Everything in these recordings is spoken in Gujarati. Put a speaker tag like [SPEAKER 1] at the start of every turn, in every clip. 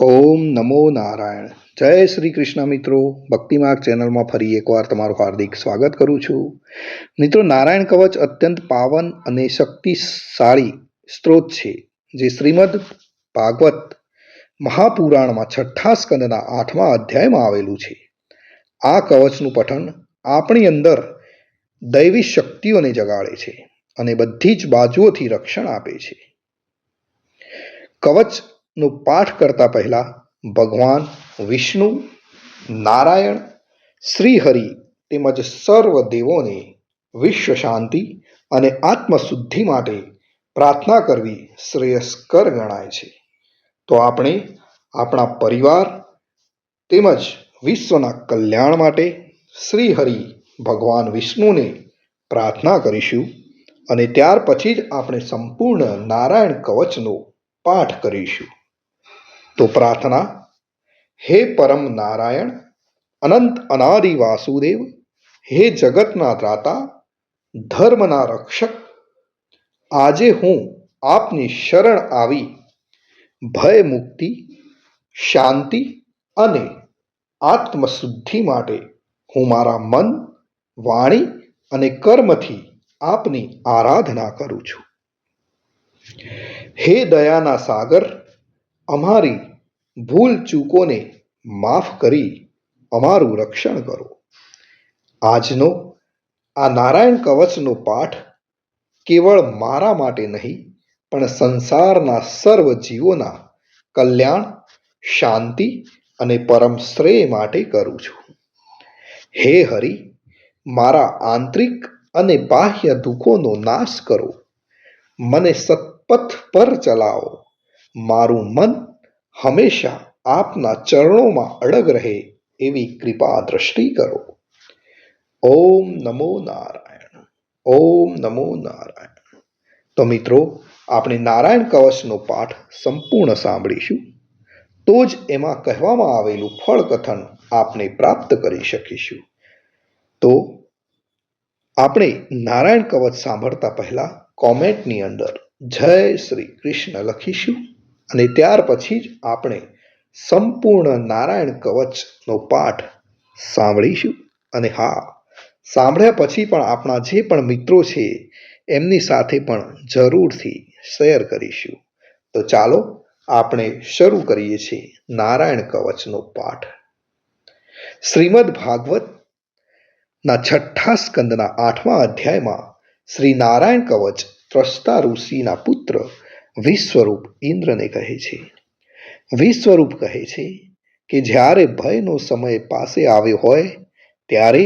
[SPEAKER 1] ઓમ નમો નારાયણ. જય શ્રી કૃષ્ણ મિત્રો. ભક્તિમાર્ગ ચેનલમાં ફરી એકવાર તમારું હાર્દિક સ્વાગત કરું છું. મિત્રો, નારાયણ કવચ અત્યંત પાવન અને શક્તિશાળી સ્ત્રોત છે, જે શ્રીમદ ભાગવત મહાપુરાણમાં છઠ્ઠા સ્કંદના 8મા અધ્યાયમાં આવેલું છે. આ કવચનું પઠન આપણી અંદર દૈવી શક્તિઓને જગાડે છે અને બધી જ બાજુઓથી રક્ષણ આપે છે. કવચનો પાઠ કરતા પહેલા ભગવાન વિષ્ણુ, નારાયણ, શ્રીહરિ તેમજ સર્વ દેવોને વિશ્વ શાંતિ અને આત્મશુદ્ધિ માટે પ્રાર્થના કરવી શ્રેયસ્કર ગણાય છે. તો આપણે આપણા પરિવાર તેમજ વિશ્વના કલ્યાણ માટે શ્રીહરિ ભગવાન વિષ્ણુને પ્રાર્થના કરીશું અને ત્યાર પછી જ આપણે સંપૂર્ણ નારાયણ કવચનો પાઠ કરીશું. તો પ્રાર્થના. હે પરમ નારાયણ, અનંત અનાદિ વાસુદેવ, હે જગતના ત્રાતા, ધર્મના રક્ષક, આજે હું આપની શરણ આવી ભય મુક્તિ, શાંતિ અને આત્મશુદ્ધિ માટે હું મારા મન, વાણી અને કર્મથી આપની આરાધના કરું છું. હે દયાના સાગર, અમારી ભૂલ ચૂકોને માફ કરી અમારું રક્ષણ કરો. આજનો આ નારાયણ કવચનો પાઠ કેવળ મારા માટે નહીં, પણ સંસારના સર્વ જીવોના કલ્યાણ, શાંતિ અને પરમ શ્રેય માટે કરું છું. હે હરિ, મારા આંતરિક અને બાહ્ય દુઃખોનો નાશ કરો. મને સત્પથ પર ચલાવો. મારું મન હંમેશા આપના ચરણોમાં અડગ રહે એવી કૃપા દ્રષ્ટિ કરો. ઓમ નમો નારાયણ. ઓમ નમો નારાયણ. તો મિત્રો, આપણે નારાયણ કવચનો પાઠ સંપૂર્ણ સાંભળીશું, તો જ એમાં કહેવામાં આવેલું ફળ કથન આપણે પ્રાપ્ત કરી શકીશું. તો આપણે નારાયણ કવચ સાંભળતા પહેલા કોમેન્ટની અંદર જય શ્રી કૃષ્ણ લખીશું અને ત્યાર પછી જ આપણે સંપૂર્ણ નારાયણ કવચનો પાઠ સાંભળીશું. અને હા, સાંભળ્યા પછી પણ આપણા જે પણ મિત્રો છે એમની સાથે પણ જરૂરથી શેર કરીશું. તો ચાલો આપણે શરૂ કરીએ છીએ નારાયણ કવચનો પાઠ. શ્રીમદ ભાગવતના છઠ્ઠા સ્કંદના 8મા અધ્યાયમાં શ્રી નારાયણ કવચ ત્રસ્તા ઋષિના પુત્ર વિશ્વરૂપ ઇન્દ્રને કહે છે. વિશ્વરૂપ કહે છે કે જ્યારે ભયનો સમય પાસે આવ્યો હોય ત્યારે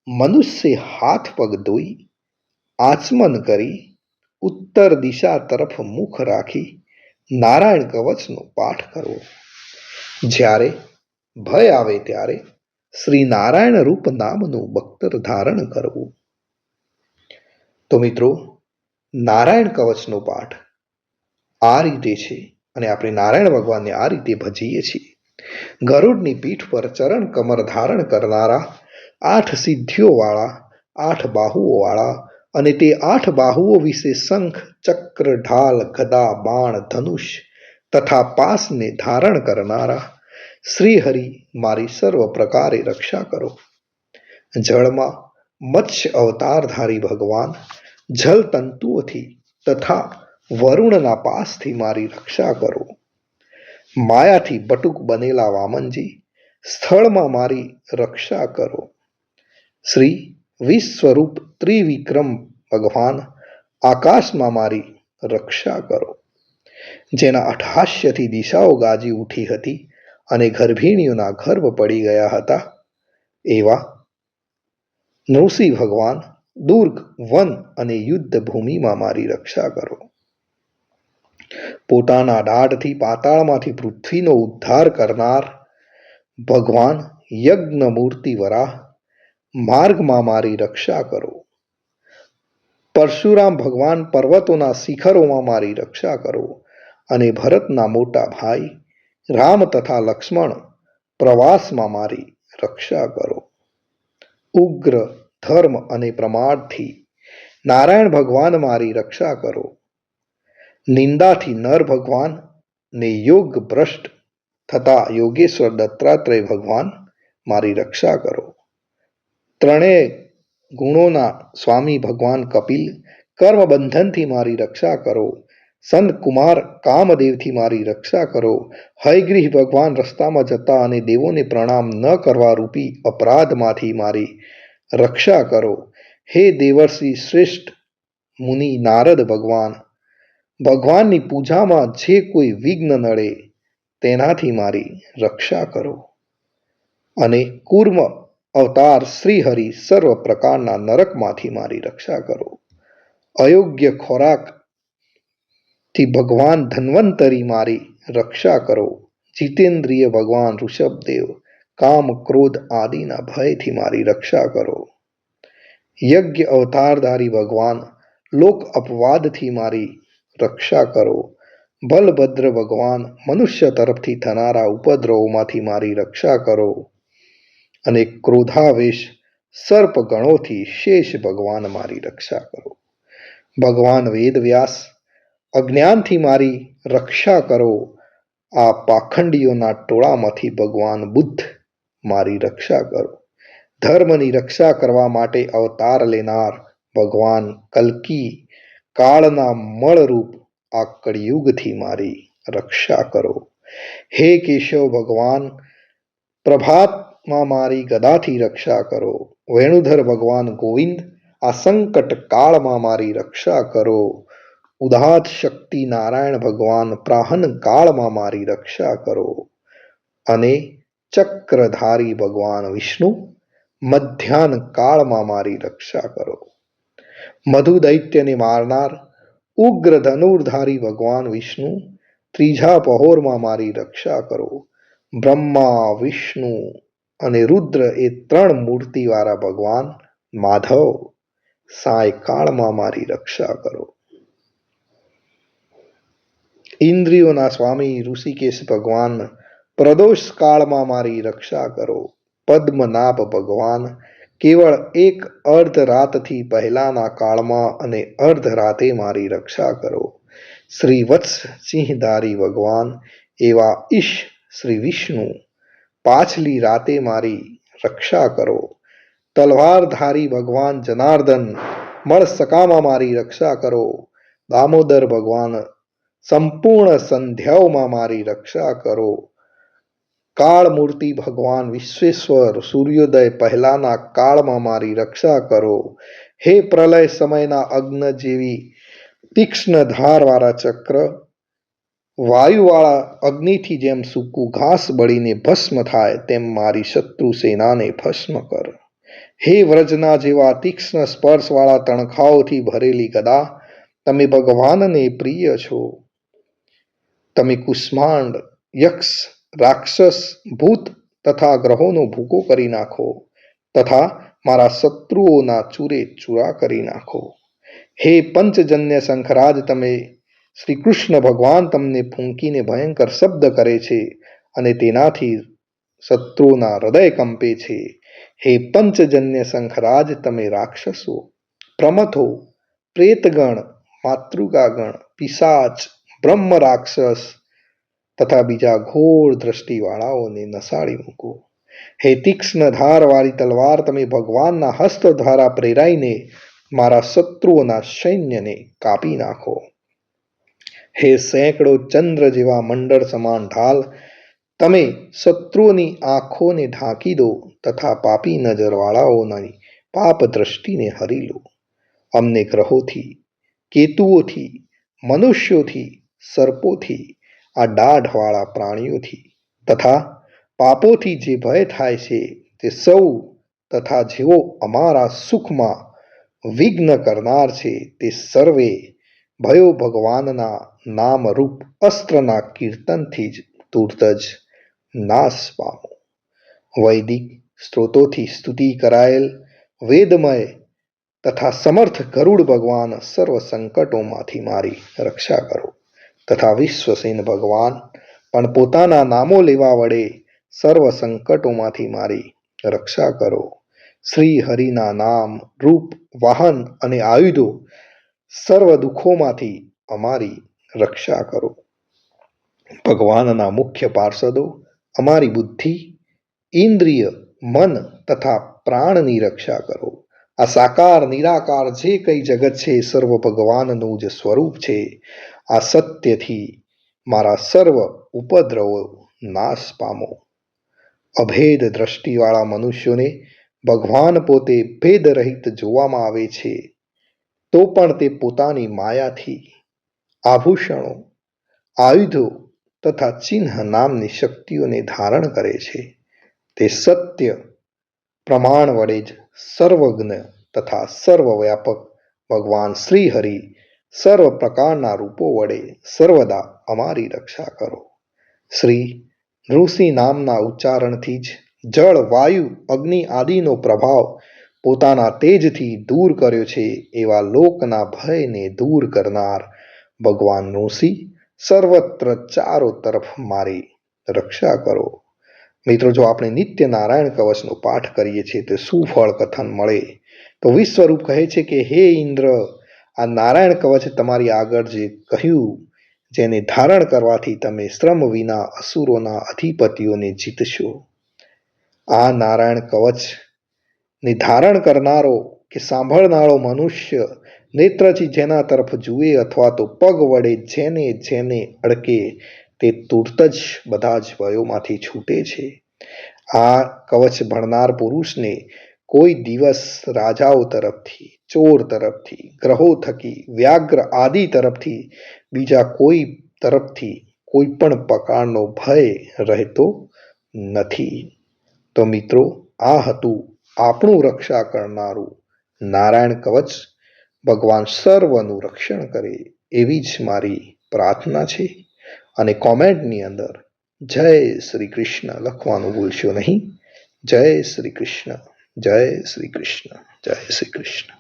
[SPEAKER 1] મનુષ્ય હાથ પગ ધોઈ, આચમન કરી, ઉત્તર દિશા તરફ મુખ રાખી નારાયણ કવચનો પાઠ કરવો. જ્યારે ભય આવે ત્યારે શ્રી નારાયણ રૂપ નામનું બખ્તર ધારણ કરવું. તો મિત્રો, નારાયણ કવચનો પાઠ આ રીતે છે અને આપણે નારાયણ ભગવાનને આ રીતે ભજીએ છીએ. ગરુડની પીઠ પર ચરણ કમર ધારણ કરનારા, 8 સિદ્ધિઓવાળા, 8 બાહુઓવાળા અને તે 8 બાહુઓ વિશે શંખ, ચક્ર, ઢાલ, ગદા, બાણ, ધનુષ તથા પાસને ધારણ કરનારા શ્રીહરિ મારી સર્વ પ્રકારે રક્ષા કરો. જળમાં મત્સ્ય અવતારધારી ભગવાન જલતંતુઓથી તથા વરુણના પાસથી મારી રક્ષા કરો. માયાથી બટુક બનેલા વામનજી, સ્થળમાં મારી રક્ષા કરો. શ્રી વિશ્વરૂપ ત્રિવિક્રમ ભગવાન, આકાશમાં મારી રક્ષા કરો. જેના અટ્ટહાસ્યથી દિશાઓ ગાજી ઉઠી હતી અને ગર્ભિણીઓના ગર્ભ પડી ગયા હતા, એવા નૃસિંહ ભગવાન, દુર્ગ, વન અને યુદ્ધ ભૂમિમાં મારી રક્ષા કરો. પોતાના દાઢથી પાતાળમાંથી પૃથ્વીનો ઉદ્ધાર કરનાર ભગવાન યજ્ઞમૂર્તિ વરાહ, માર્ગમાં મારી રક્ષા કરો. પરશુરામ ભગવાન, પર્વતોના શિખરોમાં મારી રક્ષા કરો. અને ભરતના મોટા ભાઈ રામ તથા લક્ષ્મણ, પ્રવાસમાં મારી રક્ષા કરો. ઉગ્ર ધર્મ અને પ્રમાદથી નારાયણ ભગવાન મારી રક્ષા કરો. નિંદાથી નર ભગવાન ને યોગ ભ્રષ્ટ થતા યોગેશ્વર દત્તાત્રેય ભગવાન મારી રક્ષા કરો. ત્રણેય ગુણોના સ્વામી ભગવાન કપિલ કર્મબંધનથી મારી રક્ષા કરો. સંત કુમાર કામદેવથી મારી રક્ષા કરો. હયગ્રીહ ભગવાન રસ્તામાં જતા અને દેવોને પ્રણામ ન કરવા રૂપી અપરાધમાંથી મારી રક્ષા કરો. હે દેવર્ષિ શ્રેષ્ઠ મુનિ નારદ ભગવાન, ભગવાનની પૂજામાં જે કોઈ વિઘ્ન નડે તેનાથી મારી રક્ષા કરો. અને કૂર્મ અવતાર શ્રીહરિ સર્વ પ્રકારના નરકમાંથી મારી રક્ષા કરો. અયોગ્ય ખોરાકથી ભગવાન ધન્વંતરી મારી રક્ષા કરો. જીતેન્દ્રિય ભગવાન ઋષભદેવ કામ ક્રોધ આદિના ભયથી મારી રક્ષા કરો. યજ્ઞ અવતારધારી ભગવાન લોક અપવાદથી મારી રક્ષા કરો. બલભદ્ર ભગવાન મનુષ્ય તરફથી થનારા ઉપદ્રવોમાંથી મારી રક્ષા કરો. અને ક્રોધાવેશ સર્પ ગણોથી શેષ ભગવાન મારી રક્ષા કરો. ભગવાન વેદવ્યાસ અજ્ઞાનથી મારી રક્ષા કરો. આ પાખંડીઓના ટોળામાંથી ભગવાન બુદ્ધ મારી રક્ષા કરો. ધર્મની રક્ષા કરવા માટે અવતાર લેનાર ભગવાન કલ્કી કાળના મળરૂપ આ કળિયુગથી મારી રક્ષા કરો. હે કેશવ ભગવાન પ્રભાતમાં મારી ગદાથી રક્ષા કરો. વેણુધર ભગવાન ગોવિંદ આ સંકટ કાળમાં મારી રક્ષા કરો. ઉદાત શક્તિ નારાયણ ભગવાન પ્રાહન કાળમાં મારી રક્ષા કરો. અને ચક્રધારી ભગવાન વિષ્ણુ મધ્યાહ્ન કાળમાં મારી રક્ષા કરો. મધુ દૈત્યને મારનાર ઉગ્ર ધનુર્ધારી ભગવાન વિષ્ણુ ત્રીજા પહોરમાં મારી રક્ષા કરો. બ્રહ્મા વિષ્ણુ અને રુદ્ર એ ત્રણ મૂર્તિવાળા ભગવાન માધવ સાયકાળમાં મારી રક્ષા કરો. ઇન્દ્રિયોના સ્વામી ઋષિકેશ ભગવાન પ્રદોષ કાળમાં મારી રક્ષા કરો. પદ્મનાભ ભગવાન કેવળ એક અર્ધરાતથી પહેલાના કાળમાં અને અર્ધરાતે મારી રક્ષા કરો. શ્રી વત્સ સિંહધારી ભગવાન એવા ઈશ શ્રી વિષ્ણુ પાછલી રાતે મારી રક્ષા કરો. તલવારધારી ભગવાન જનાર્દન મળસકામાં મારી રક્ષા કરો. દામોદર ભગવાન સંપૂર્ણ સંધ્યાઓમાં મારી રક્ષા કરો. કાળમૂર્તિ ભગવાન વિશ્વેશ્વર સૂર્યોદય પહેલાના કાળમાં મારી રક્ષા કરો. હે પ્રલય સમયના અગ્નિ જેવી તીક્ષ્ણ ધારવાળા ચક્ર, વાયુવાળા અગ્નિથી જેમ સૂકું ઘાસ બળીને ભસ્મ થાય તેમ મારી શત્રુ સેનાને ભસ્મ કર. હે વ્રજના જેવા તીક્ષ્ણ સ્પર્શવાળા તણખાઓથી ભરેલી ગદા, તમે ભગવાનને પ્રિય છો. તમે કુષ્માંડ, યક્ષ, રાક્ષસ, ભૂત તથા ગ્રહોનો ભૂકો કરી નાખો તથા મારા શત્રુઓના ચૂરે ચૂરા કરી નાખો. હે પંચજન્ય શંખરાજ, તમે શ્રી કૃષ્ણ ભગવાન તમને ફૂંકીને ભયંકર શબ્દ કરે છે અને તેનાથી શત્રુઓના હૃદય કંપે છે. હે પંચજન્ય શંખરાજ, તમે રાક્ષસો, પ્રમથો, પ્રેતગણ, માતૃકાગણ, પિશાચ, બ્રહ્મ રાક્ષસ તથા બીજા ઘોર દ્રષ્ટિવાળાઓને નસાડી મૂકો. હે તીક્ષ્ણ ધારવાળી તલવાર, તમે ભગવાનના હસ્ત દ્વારા પ્રેરાઈને મારા શત્રુઓના સૈન્યને કાપી નાખો. હે સેંકડો ચંદ્ર જેવા મંડળ સમાન ઢાલ, તમે શત્રુઓની આંખોને ઢાંકી દો તથા પાપી નજરવાળાઓની પાપ દ્રષ્ટિને હરી લો. અમને ગ્રહોથી, કેતુઓથી, મનુષ્યોથી, સર્પોથી, આ દાઢવાળા પ્રાણીઓથી તથા પાપોથી જે ભય થાય છે તે સૌ તથા જેઓ અમારા સુખમાં વિઘ્ન કરનાર છે તે સર્વે ભયો ભગવાનના નામરૂપ અસ્ત્રના કીર્તનથી જ તુરત જ નાશ પામો. વૈદિક સ્ત્રોતોથી સ્તુતિ કરાયેલ વેદમય તથા સમર્થ ગરુડ ભગવાન સર્વ સંકટોમાંથી મારી રક્ષા કરો તથા વિશ્વસેન ભગવાન પણ પોતાના નામો લેવા વડે સર્વ સંકટોમાંથી મારી રક્ષા કરો. શ્રી હરિના નામ, રૂપ, વાહન અને આયુધો સર્વ દુઃખોમાંથી અમારી રક્ષા કરો. ભગવાનના મુખ્ય પાર્ષદો અમારી બુદ્ધિ, ઇન્દ્રિય, મન તથા પ્રાણની રક્ષા કરો. આ સાકાર નિરાકાર જે કંઈ જગત છે એ સર્વ ભગવાનનું જ સ્વરૂપ છે. આ સત્યથી મારા સર્વ ઉપદ્રવો નાશ પામો. અભેદ દ્રષ્ટિવાળા મનુષ્યોને ભગવાન પોતે ભેદરહિત જોવામાં આવે છે, તો પણ તે પોતાની માયાથી આભૂષણો, આયુધો તથા ચિહ્ન નામની શક્તિઓને ધારણ કરે છે. તે સત્ય પ્રમાણ વડે જ સર્વજ્ઞ તથા સર્વવ્યાપક ભગવાન શ્રી હરિ સર્વ પ્રકારના રૂપો વડે સર્વદા અમારી રક્ષા કરો. શ્રી નૃસિંહ નામના ઉચ્ચારણથી જ જળ, વાયુ, અગ્નિ આદિનો પ્રભાવ પોતાના તેજથી દૂર કર્યો છે એવા લોકના ભયને દૂર કરનાર ભગવાન નૃસિંહ સર્વત્ર ચારો તરફ મારી રક્ષા કરો. મિત્રો, જો આપણે નિત્ય નારાયણ કવચનો પાઠ કરીએ છીએ તો શું ફળ કથન મળે? તો વિશ્વરૂપ કહે છે કે હે ઇન્દ્ર, આ નારાયણ કવચ તમારી આગળ જે કહ્યું, જેને ધારણ કરવાથી તમે શ્રમ વિના અસુરોના અધિપતિઓને જીતશો. આ નારાયણ કવચને ધારણ કરનારો કે સાંભળનારો મનુષ્ય નેત્રથી જેના તરફ જુએ અથવા તો પગ વડે જેને જેને અડકે તે તુરત જ બધા જ ભયોમાંથી છૂટે છે. આ કવચ ભણનાર પુરુષને કોઈ દિવસ રાજાઓ તરફથી, ચોર તરફથી, ગ્રહો થકી, વ્યાઘ્ર આદિ તરફથી, બીજા કોઈ તરફથી કોઈ પણ પ્રકારનો ભય રહેતો નથી. તો મિત્રો, આ હતું આપણું રક્ષા કરનારું નારાયણ કવચ. ભગવાન સર્વનું રક્ષણ કરે એવી જ મારી પ્રાર્થના છે. અને કોમેન્ટની અંદર જય શ્રી કૃષ્ણ લખવાનું ભૂલશો નહીં. જય શ્રી કૃષ્ણ, જય શ્રી કૃષ્ણ, જય શ્રી કૃષ્ણ.